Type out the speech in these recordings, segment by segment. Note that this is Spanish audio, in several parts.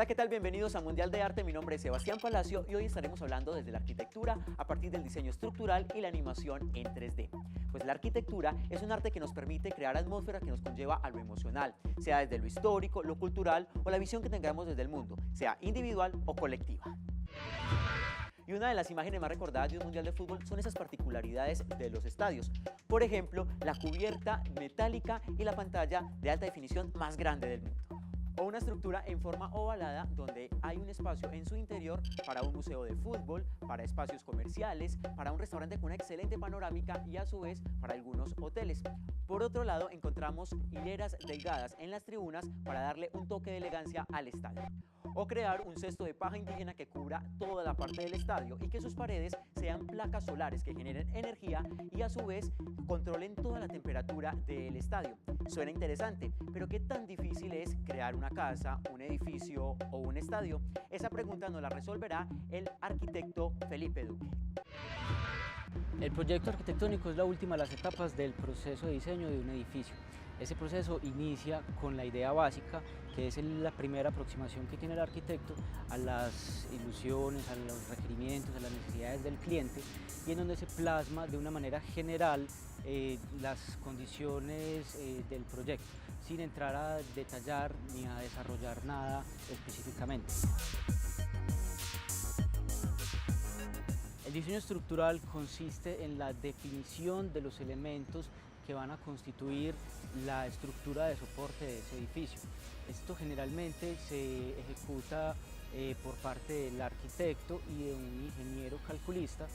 Hola, ¿qué tal? Bienvenidos a Mundial de Arte. Mi nombre es Sebastián Palacio y hoy estaremos hablando desde la arquitectura a partir del diseño estructural y la animación en 3D. Pues la arquitectura es un arte que nos permite crear atmósfera que nos conlleva a lo emocional, sea desde lo histórico, lo cultural o la visión que tengamos desde el mundo, sea individual o colectiva. Y una de las imágenes más recordadas de un mundial de fútbol son esas particularidades de los estadios. Por ejemplo, la cubierta metálica y la pantalla de alta definición más grande del mundo. O una estructura en forma ovalada donde hay un espacio en su interior para un museo de fútbol, para espacios comerciales, para un restaurante con una excelente panorámica y a su vez para algunos hoteles. Por otro lado, encontramos hileras delgadas en las tribunas para darle un toque de elegancia al estadio. O crear un cesto de paja indígena que cubra toda la parte del estadio y que sus paredes sean placas solares que generen energía y a su vez controlen toda la temperatura del estadio. Suena interesante, pero ¿qué tan difícil es crear una casa, un edificio o un estadio? Esa pregunta nos la resolverá el arquitecto Felipe Duque. El proyecto arquitectónico es la última de las etapas del proceso de diseño de un edificio. Ese proceso inicia con la idea básica, que es la primera aproximación que tiene el arquitecto a las ilusiones, a los requerimientos, a las necesidades del cliente, y en donde se plasma de una manera general las condiciones del proyecto, sin entrar a detallar ni a desarrollar nada específicamente. El diseño estructural consiste en la definición de los elementos que van a constituir la estructura de soporte de ese edificio. Esto generalmente se ejecuta por parte del arquitecto y de un ingeniero calculista.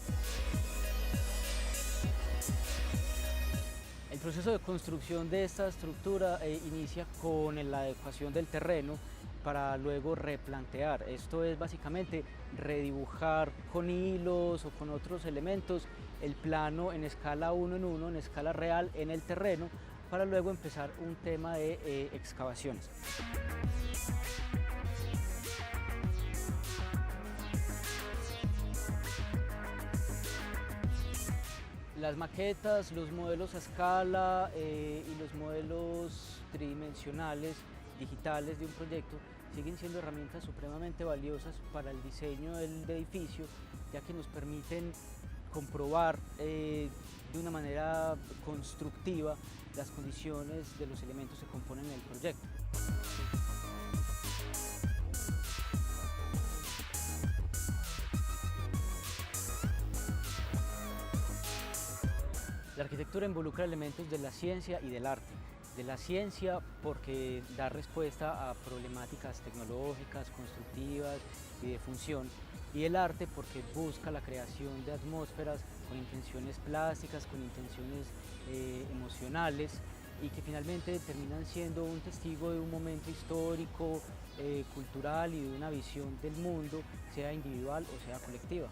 El proceso de construcción de esta estructura inicia con la adecuación del terreno para luego replantear. Esto es básicamente redibujar con hilos o con otros elementos el plano en escala 1 en 1, en escala real en el terreno, para luego empezar un tema de excavaciones. Las maquetas, los modelos a escala y los modelos tridimensionales digitales de un proyecto siguen siendo herramientas supremamente valiosas para el diseño del edificio, ya que nos permiten comprobar de una manera constructiva las condiciones de los elementos que componen el proyecto. La arquitectura involucra elementos de la ciencia y del arte. De la ciencia porque da respuesta a problemáticas tecnológicas, constructivas y de función, y el arte porque busca la creación de atmósferas con intenciones plásticas, con intenciones emocionales, y que finalmente terminan siendo un testigo de un momento histórico, cultural y de una visión del mundo, sea individual o sea colectiva.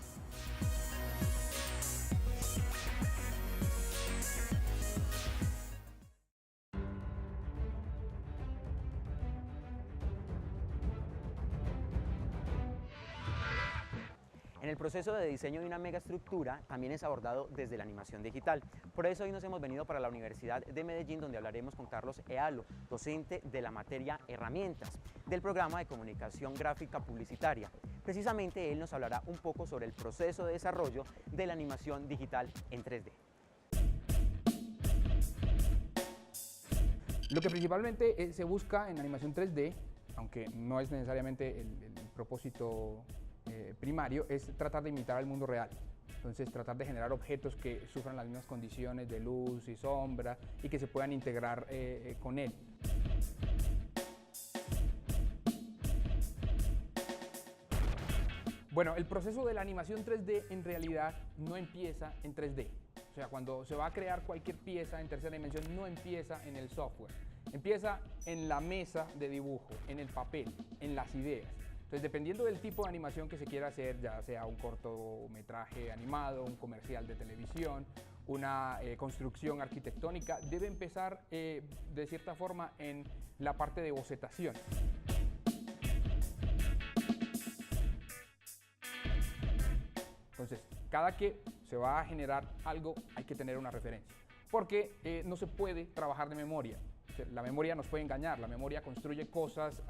En el proceso de diseño de una megaestructura también es abordado desde la animación digital. Por eso hoy nos hemos venido para la Universidad de Medellín, donde hablaremos con Carlos Ealo, docente de la materia Herramientas, del programa de comunicación gráfica publicitaria. Precisamente él nos hablará un poco sobre el proceso de desarrollo de la animación digital en 3D. Lo que principalmente se busca en animación 3D, aunque no es necesariamente el propósito primario, es tratar de imitar al mundo real. Entonces, tratar de generar objetos que sufran las mismas condiciones de luz y sombra y que se puedan integrar con él. Bueno, el proceso de la animación 3D en realidad no empieza en 3D. O sea, cuando se va a crear cualquier pieza en tercera dimensión, no empieza en el software. Empieza en la mesa de dibujo, en el papel, en las ideas. Entonces, dependiendo del tipo de animación que se quiera hacer, ya sea un cortometraje animado, un comercial de televisión, una construcción arquitectónica, debe empezar de cierta forma en la parte de bocetación. Entonces, cada que se va a generar algo, hay que tener una referencia, porque no se puede trabajar de memoria. La memoria nos puede engañar, la memoria construye cosas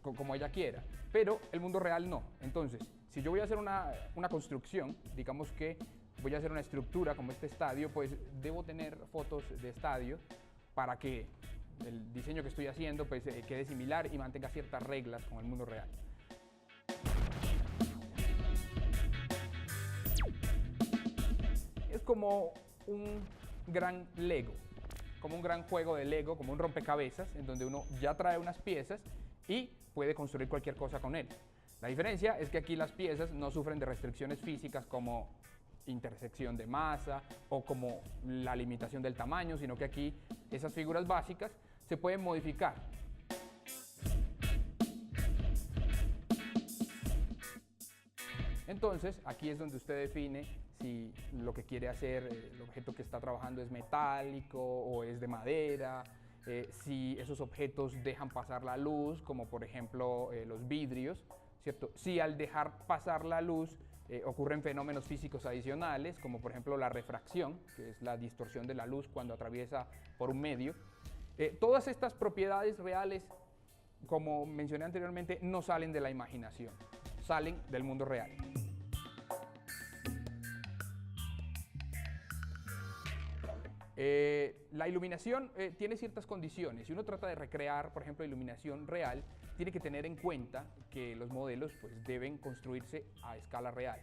como ella quiera, pero el mundo real no. Entonces, si yo voy a hacer una construcción, digamos que voy a hacer una estructura como este estadio, pues debo tener fotos de estadio para que el diseño que estoy haciendo pues, quede similar y mantenga ciertas reglas con el mundo real. Es como un gran Lego, como un gran juego de Lego, como un rompecabezas, en donde uno ya trae unas piezas y puede construir cualquier cosa con él. La diferencia es que aquí las piezas no sufren de restricciones físicas como intersección de masa o como la limitación del tamaño, sino que aquí esas figuras básicas se pueden modificar. Entonces, aquí es donde usted define si lo que quiere hacer, el objeto que está trabajando es metálico o es de madera, si esos objetos dejan pasar la luz, como por ejemplo los vidrios, ¿cierto? Si al dejar pasar la luz ocurren fenómenos físicos adicionales, como por ejemplo la refracción, que es la distorsión de la luz cuando atraviesa por un medio. Todas estas propiedades reales, como mencioné anteriormente, no salen de la imaginación, salen del mundo real. La iluminación tiene ciertas condiciones. Si uno trata de recrear, por ejemplo, iluminación real, tiene que tener en cuenta que los modelos pues, deben construirse a escala real.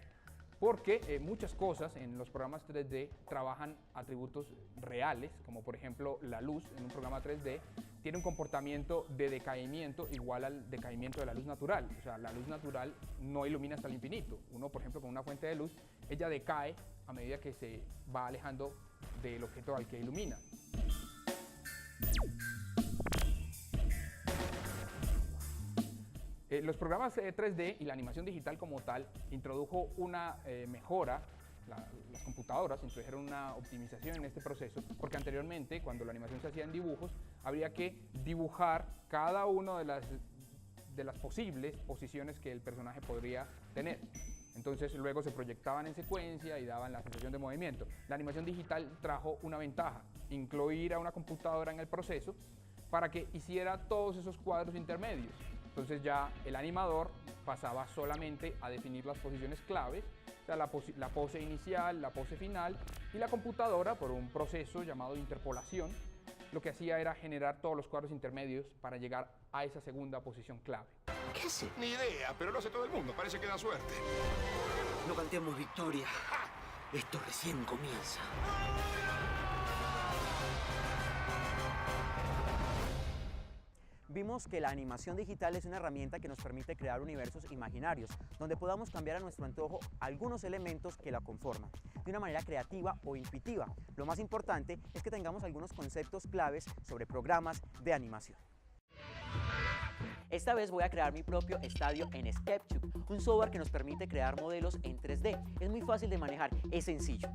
Porque muchas cosas en los programas 3D trabajan atributos reales, como por ejemplo la luz en un programa 3D tiene un comportamiento de decaimiento igual al decaimiento de la luz natural. O sea, la luz natural no ilumina hasta el infinito. Uno, por ejemplo, con una fuente de luz, ella decae a medida que se va alejando del objeto al que ilumina. Los programas 3D y la animación digital como tal introdujo una mejora, las computadoras introdujeron una optimización en este proceso, porque anteriormente, cuando la animación se hacía en dibujos, habría que dibujar cada una de las posibles posiciones que el personaje podría tener. Entonces luego se proyectaban en secuencia y daban la sensación de movimiento. La animación digital trajo una ventaja, incluir a una computadora en el proceso para que hiciera todos esos cuadros intermedios. Entonces ya el animador pasaba solamente a definir las posiciones claves, o sea, la pose inicial, la pose final, y la computadora, por un proceso llamado interpolación, lo que hacía era generar todos los cuadros intermedios para llegar a esa segunda posición clave. ¿Qué hace? Ni idea, pero lo hace todo el mundo. Parece que da suerte. No cantemos victoria. Esto recién comienza. Vimos que la animación digital es una herramienta que nos permite crear universos imaginarios, donde podamos cambiar a nuestro antojo algunos elementos que la conforman, de una manera creativa o intuitiva. Lo más importante es que tengamos algunos conceptos claves sobre programas de animación. Esta vez voy a crear mi propio estadio en SketchUp, un software que nos permite crear modelos en 3D. Es muy fácil de manejar, es sencillo.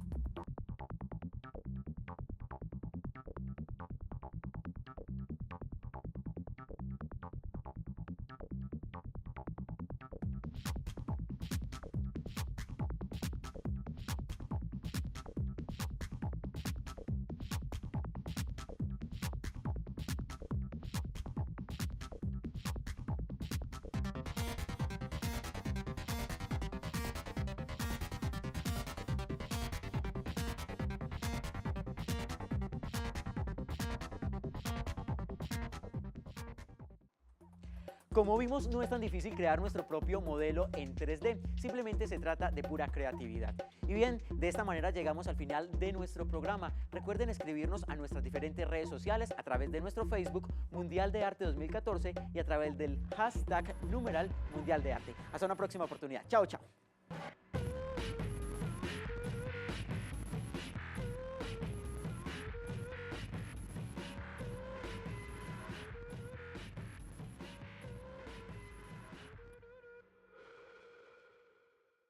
Como vimos, no es tan difícil crear nuestro propio modelo en 3D, simplemente se trata de pura creatividad. Y bien, de esta manera llegamos al final de nuestro programa. Recuerden escribirnos a nuestras diferentes redes sociales a través de nuestro Facebook Mundial de Arte 2014 y a través del hashtag #Mundial de Arte. Hasta una próxima oportunidad. Chao, chao.